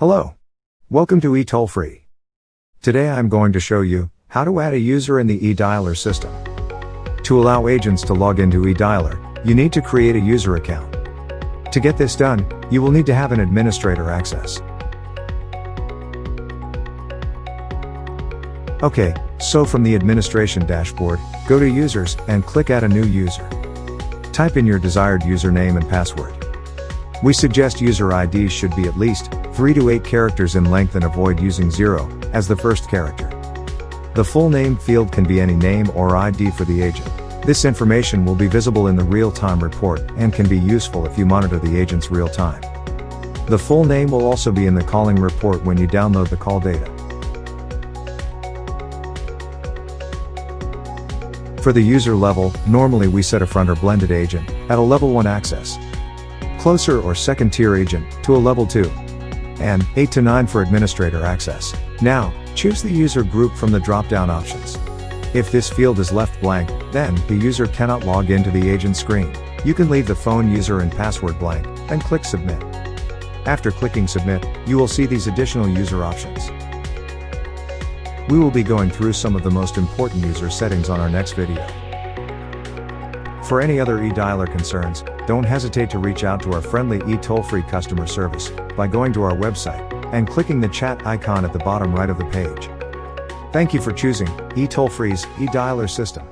Hello. Welcome to eToll-Free. Today I'm going to show you how to add a user in the eDialer system. To allow agents to log into eDialer, you need to create a user account. To get this done, you will need to have an administrator access. Okay, so from the administration dashboard, go to Users and click Add a new user. Type in your desired username and password. We suggest user IDs should be at least 3 to 8 characters in length and avoid using 0 as the first character. The full name field can be any name or ID for the agent. This information will be visible in the real-time report and can be useful if you monitor the agent's real time. The full name will also be in the calling report when you download the call data. For the user level, normally we set a front or blended agent at a level 1 access, closer or second tier agent to a level 2, and 8 to 9 for administrator access. Now, choose the user group from the drop-down options. If this field is left blank, then the user cannot log into the agent screen. You can leave the phone user and password blank, and click Submit. After clicking Submit, you will see these additional user options. We will be going through some of the most important user settings on our next video. For any other eDialer concerns, don't hesitate to reach out to our friendly eToll-Free customer service by going to our website and clicking the chat icon at the bottom right of the page. Thank you for choosing eToll-Free's eDialer system.